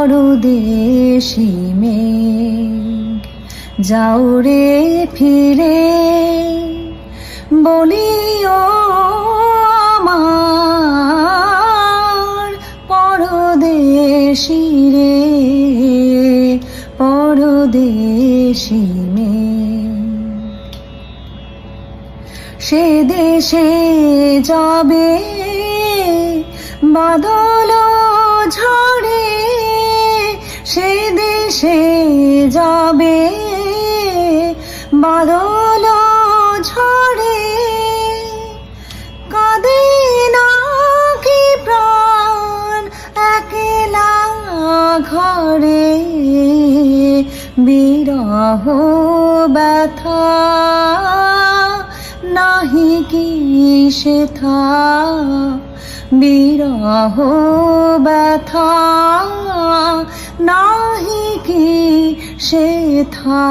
পরদেশি মেঘ যাও রে ফিরে বলিও আমার পরদেশি রে পরদেশি মেঘ সে দেশে যাবে বাদল ঝড়ে সে দেশে যাবে বাদল ঝড়ে কাঁদে না কি প্রাণ একলা ঘরে বিরহ ব্যথা নাহি কি সেথা বিরহ ব্যথা নাহি কি সেথা।